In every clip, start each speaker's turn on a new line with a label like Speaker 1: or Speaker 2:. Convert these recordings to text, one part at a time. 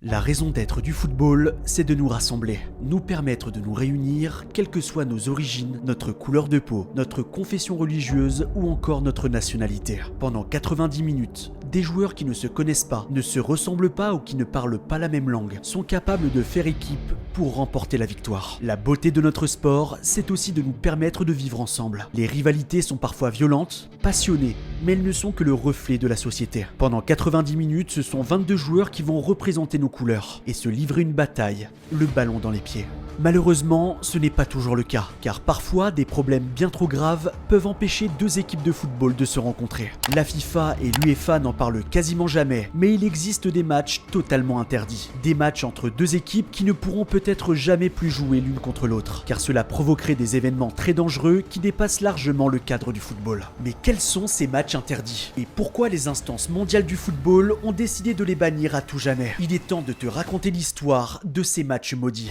Speaker 1: La raison d'être du football, c'est de nous rassembler, nous permettre de nous réunir, quelles que soient nos origines, notre couleur de peau, notre confession religieuse ou encore notre nationalité. Pendant 90 minutes, des joueurs qui ne se connaissent pas, ne se ressemblent pas ou qui ne parlent pas la même langue, sont capables de faire équipe pour remporter la victoire. La beauté de notre sport, c'est aussi de nous permettre de vivre ensemble. Les rivalités sont parfois violentes, passionnées, mais elles ne sont que le reflet de la société. Pendant 90 minutes, ce sont 22 joueurs qui vont représenter nos couleurs et se livrer une bataille, le ballon dans les pieds. Malheureusement, ce n'est pas toujours le cas, car parfois des problèmes bien trop graves peuvent empêcher deux équipes de football de se rencontrer. La FIFA et l'UEFA n'en parlent quasiment jamais, mais il existe des matchs totalement interdits. Des matchs entre deux équipes qui ne pourront peut-être jamais plus jouer l'une contre l'autre, car cela provoquerait des événements très dangereux qui dépassent largement le cadre du football. Mais quels sont ces matchs interdits? Et pourquoi les instances mondiales du football ont décidé de les bannir à tout jamais? Il est temps de te raconter l'histoire de ces matchs maudits.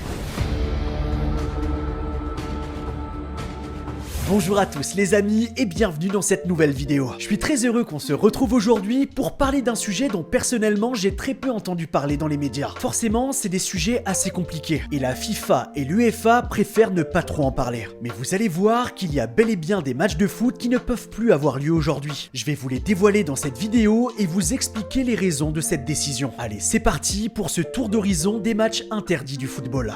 Speaker 1: Bonjour à tous les amis et bienvenue dans cette nouvelle vidéo. Je suis très heureux qu'on se retrouve aujourd'hui pour parler d'un sujet dont personnellement j'ai très peu entendu parler dans les médias. Forcément, c'est des sujets assez compliqués et la FIFA et l'UEFA préfèrent ne pas trop en parler. Mais vous allez voir qu'il y a bel et bien des matchs de foot qui ne peuvent plus avoir lieu aujourd'hui. Je vais vous les dévoiler dans cette vidéo et vous expliquer les raisons de cette décision. Allez, c'est parti pour ce tour d'horizon des matchs interdits du football.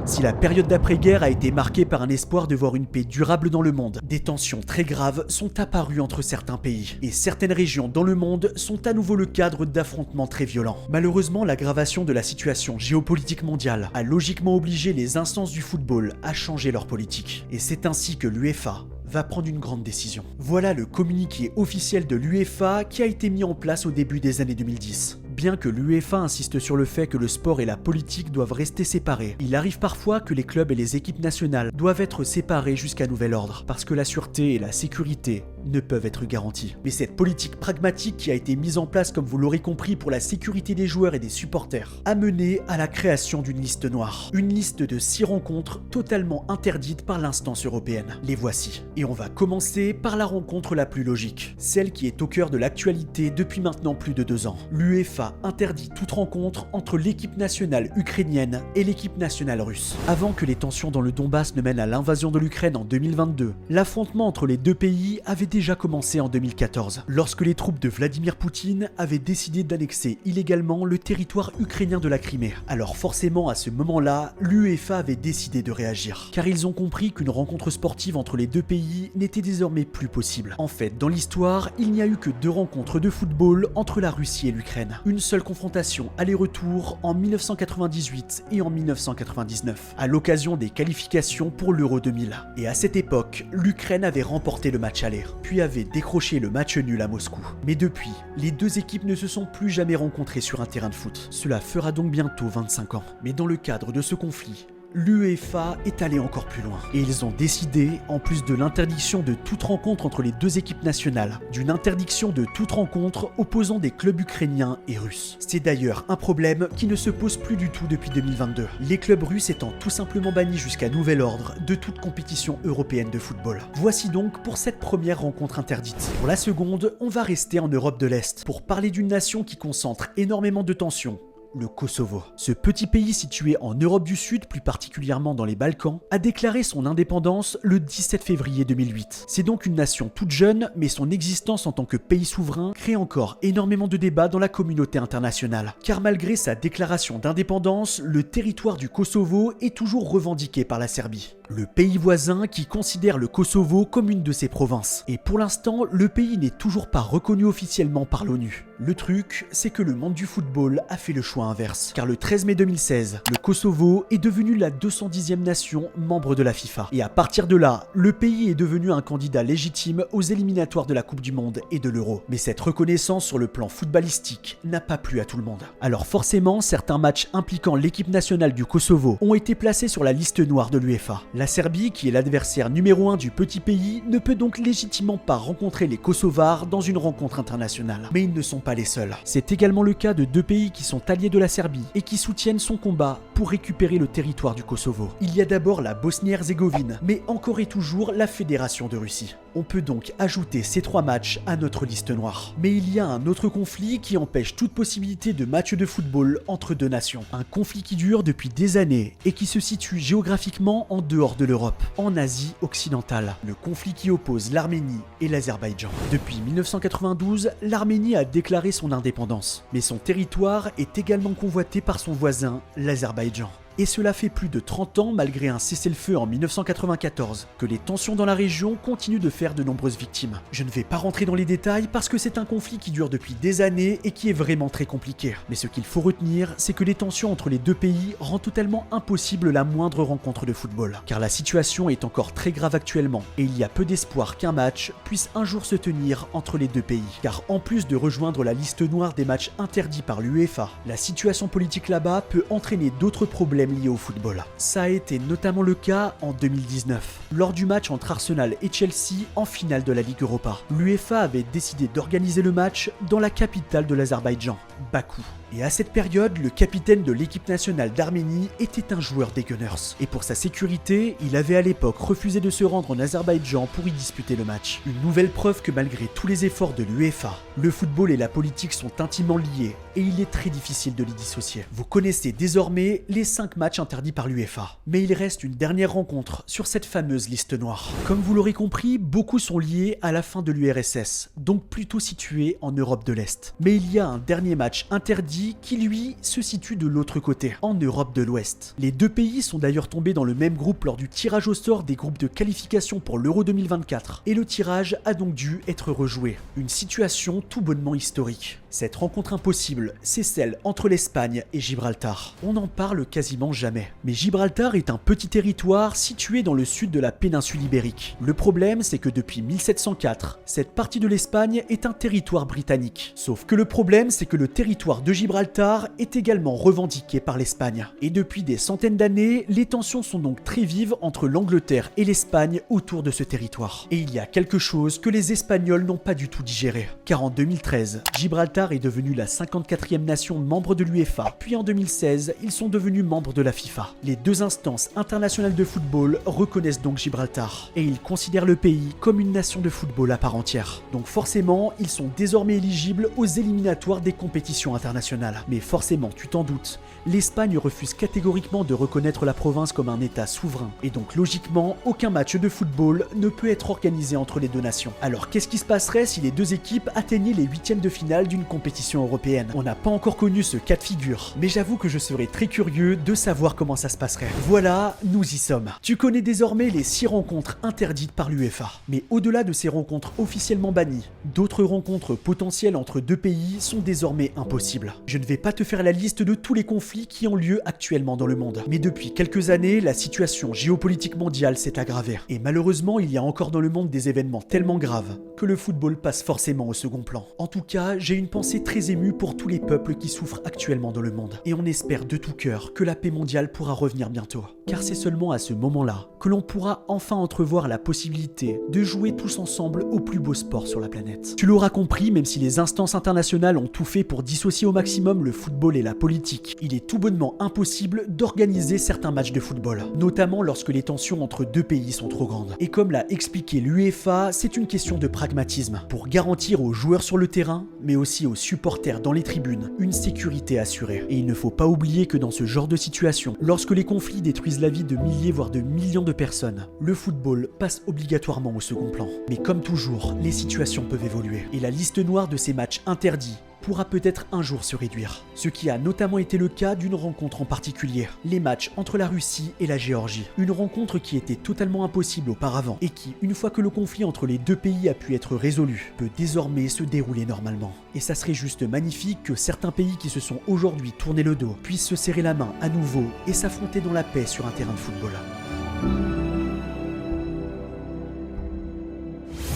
Speaker 1: Si la période d'après-guerre a été marquée par un espoir de voir une paix durable dans le monde, des tensions très graves sont apparues entre certains pays, et certaines régions dans le monde sont à nouveau le cadre d'affrontements très violents. Malheureusement, l'aggravation de la situation géopolitique mondiale a logiquement obligé les instances du football à changer leur politique, et c'est ainsi que l'UEFA va prendre une grande décision. Voilà le communiqué officiel de l'UEFA qui a été mis en place au début des années 2010. Bien que l'UEFA insiste sur le fait que le sport et la politique doivent rester séparés, il arrive parfois que les clubs et les équipes nationales doivent être séparés jusqu'à nouvel ordre, parce que la sûreté et la sécurité ne peuvent être garanties. Mais cette politique pragmatique qui a été mise en place, comme vous l'aurez compris, pour la sécurité des joueurs et des supporters, a mené à la création d'une liste noire. Une liste de 6 rencontres totalement interdites par l'instance européenne. Les voici. Et on va commencer par la rencontre la plus logique, celle qui est au cœur de l'actualité depuis maintenant plus de 2 ans. L'UEFA interdit toute rencontre entre l'équipe nationale ukrainienne et l'équipe nationale russe. Avant que les tensions dans le Donbass ne mènent à l'invasion de l'Ukraine en 2022, l'affrontement entre les deux pays avait déjà commencé en 2014, lorsque les troupes de Vladimir Poutine avaient décidé d'annexer illégalement le territoire ukrainien de la Crimée. Alors forcément, à ce moment-là, l'UEFA avait décidé de réagir, car ils ont compris qu'une rencontre sportive entre les deux pays n'était désormais plus possible. En fait, dans l'histoire, il n'y a eu que 2 rencontres de football entre la Russie et l'Ukraine. Une seule confrontation aller-retour en 1998 et en 1999, à l'occasion des qualifications pour l'Euro 2000. Et à cette époque, l'Ukraine avait remporté le match aller, puis avait décroché le match nul à Moscou. Mais depuis, les deux équipes ne se sont plus jamais rencontrées sur un terrain de foot. Cela fera donc bientôt 25 ans. Mais dans le cadre de ce conflit, l'UEFA est allé encore plus loin. Et ils ont décidé, en plus de l'interdiction de toute rencontre entre les deux équipes nationales, d'une interdiction de toute rencontre opposant des clubs ukrainiens et russes. C'est d'ailleurs un problème qui ne se pose plus du tout depuis 2022. Les clubs russes étant tout simplement bannis jusqu'à nouvel ordre de toute compétition européenne de football. Voici donc pour cette première rencontre interdite. Pour la seconde, on va rester en Europe de l'Est pour parler d'une nation qui concentre énormément de tensions. Le Kosovo. Ce petit pays situé en Europe du Sud, plus particulièrement dans les Balkans, a déclaré son indépendance le 17 février 2008. C'est donc une nation toute jeune, mais son existence en tant que pays souverain crée encore énormément de débats dans la communauté internationale. Car malgré sa déclaration d'indépendance, le territoire du Kosovo est toujours revendiqué par la Serbie, le pays voisin qui considère le Kosovo comme une de ses provinces. Et pour l'instant, le pays n'est toujours pas reconnu officiellement par l'ONU. Le truc, c'est que le monde du football a fait le choix inverse, car le 13 mai 2016, le Kosovo est devenu la 210e nation membre de la FIFA. Et à partir de là, le pays est devenu un candidat légitime aux éliminatoires de la Coupe du Monde et de l'Euro. Mais cette reconnaissance sur le plan footballistique n'a pas plu à tout le monde. Alors forcément, certains matchs impliquant l'équipe nationale du Kosovo ont été placés sur la liste noire de l'UEFA. La Serbie, qui est l'adversaire numéro 1 du petit pays, ne peut donc légitimement pas rencontrer les Kosovars dans une rencontre internationale. Mais ils ne sont pas les seuls. C'est également le cas de 2 pays qui sont alliés de la Serbie et qui soutiennent son combat pour récupérer le territoire du Kosovo. Il y a d'abord la Bosnie-Herzégovine, mais encore et toujours la Fédération de Russie. On peut donc ajouter ces 3 matchs à notre liste noire. Mais il y a un autre conflit qui empêche toute possibilité de match de football entre deux nations. Un conflit qui dure depuis des années et qui se situe géographiquement en dehors de l'Europe, en Asie occidentale. Le conflit qui oppose l'Arménie et l'Azerbaïdjan. Depuis 1992, l'Arménie a déclaré son indépendance, mais son territoire est également convoité par son voisin, l'Azerbaïdjan. Et cela fait plus de 30 ans, malgré un cessez-le-feu en 1994, que les tensions dans la région continuent de faire de nombreuses victimes. Je ne vais pas rentrer dans les détails parce que c'est un conflit qui dure depuis des années et qui est vraiment très compliqué. Mais ce qu'il faut retenir, c'est que les tensions entre les deux pays rendent totalement impossible la moindre rencontre de football. Car la situation est encore très grave actuellement, et il y a peu d'espoir qu'un match puisse un jour se tenir entre les deux pays. Car en plus de rejoindre la liste noire des matchs interdits par l'UEFA, la situation politique là-bas peut entraîner d'autres problèmes liés au football. Ça a été notamment le cas en 2019, lors du match entre Arsenal et Chelsea en finale de la Ligue Europa. L'UEFA avait décidé d'organiser le match dans la capitale de l'Azerbaïdjan, Bakou. Et à cette période, le capitaine de l'équipe nationale d'Arménie était un joueur des Gunners. Et pour sa sécurité, il avait à l'époque refusé de se rendre en Azerbaïdjan pour y disputer le match. Une nouvelle preuve que malgré tous les efforts de l'UEFA, le football et la politique sont intimement liés et il est très difficile de les dissocier. Vous connaissez désormais les 5 matchs interdits par l'UEFA. Mais il reste une dernière rencontre sur cette fameuse liste noire. Comme vous l'aurez compris, beaucoup sont liés à la fin de l'URSS, donc plutôt situés en Europe de l'Est. Mais il y a un dernier match interdit qui lui se situe de l'autre côté, en Europe de l'Ouest. Les deux pays sont d'ailleurs tombés dans le même groupe lors du tirage au sort des groupes de qualification pour l'Euro 2024, et le tirage a donc dû être rejoué. Une situation tout bonnement historique. Cette rencontre impossible, c'est celle entre l'Espagne et Gibraltar. On n'en parle quasiment jamais. Mais Gibraltar est un petit territoire situé dans le sud de la péninsule ibérique. Le problème, c'est que depuis 1704, cette partie de l'Espagne est un territoire britannique. Sauf que le problème, c'est que le territoire de Gibraltar est également revendiqué par l'Espagne. Et depuis des centaines d'années, les tensions sont donc très vives entre l'Angleterre et l'Espagne autour de ce territoire. Et il y a quelque chose que les Espagnols n'ont pas du tout digéré. Car en 2013, Gibraltar est devenue la 54e nation membre de l'UEFA, puis en 2016, ils sont devenus membres de la FIFA. Les deux instances internationales de football reconnaissent donc Gibraltar, et ils considèrent le pays comme une nation de football à part entière. Donc forcément, ils sont désormais éligibles aux éliminatoires des compétitions internationales. Mais forcément, tu t'en doutes, l'Espagne refuse catégoriquement de reconnaître la province comme un état souverain, et donc logiquement, aucun match de football ne peut être organisé entre les deux nations. Alors qu'est-ce qui se passerait si les deux équipes atteignaient les 8e de finale d'une compétition européenne? On n'a pas encore connu ce cas de figure, mais j'avoue que je serais très curieux de savoir comment ça se passerait. Voilà, nous y sommes. Tu connais désormais les 6 rencontres interdites par l'UEFA. Mais au-delà de ces rencontres officiellement bannies, d'autres rencontres potentielles entre deux pays sont désormais impossibles. Je ne vais pas te faire la liste de tous les conflits qui ont lieu actuellement dans le monde. Mais depuis quelques années, la situation géopolitique mondiale s'est aggravée. Et malheureusement, il y a encore dans le monde des événements tellement graves que le football passe forcément au second plan. En tout cas, j'ai une pensée très émue pour tous les peuples qui souffrent actuellement dans le monde. Et on espère de tout cœur que la paix mondiale pourra revenir bientôt. Car c'est seulement à ce moment-là que l'on pourra enfin entrevoir la possibilité de jouer tous ensemble au plus beau sport sur la planète. Tu l'auras compris, même si les instances internationales ont tout fait pour dissocier au maximum le football et la politique, il est tout bonnement impossible d'organiser certains matchs de football, notamment lorsque les tensions entre deux pays sont trop grandes. Et comme l'a expliqué l'UEFA, c'est une question de pragmatisme, pour garantir aux joueurs sur le terrain, mais aussi aux supporters dans les tribunes, une sécurité assurée. Et il ne faut pas oublier que dans ce genre de situation, lorsque les conflits détruisent la vie de milliers voire de millions de personnes, le football passe obligatoirement au second plan. Mais comme toujours, les situations peuvent évoluer, et la liste noire de ces matchs interdits pourra peut-être un jour se réduire. Ce qui a notamment été le cas d'une rencontre en particulier, les matchs entre la Russie et la Géorgie. Une rencontre qui était totalement impossible auparavant et qui, une fois que le conflit entre les deux pays a pu être résolu, peut désormais se dérouler normalement. Et ça serait juste magnifique que certains pays qui se sont aujourd'hui tournés le dos puissent se serrer la main à nouveau et s'affronter dans la paix sur un terrain de football.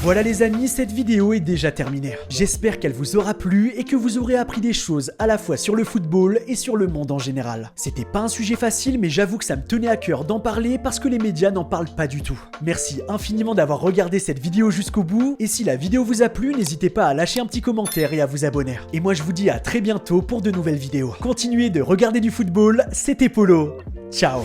Speaker 1: Voilà les amis, cette vidéo est déjà terminée. J'espère qu'elle vous aura plu et que vous aurez appris des choses à la fois sur le football et sur le monde en général. C'était pas un sujet facile, mais j'avoue que ça me tenait à cœur d'en parler parce que les médias n'en parlent pas du tout. Merci infiniment d'avoir regardé cette vidéo jusqu'au bout, et si la vidéo vous a plu, n'hésitez pas à lâcher un petit commentaire et à vous abonner. Et moi je vous dis à très bientôt pour de nouvelles vidéos. Continuez de regarder du football, c'était Polo. Ciao.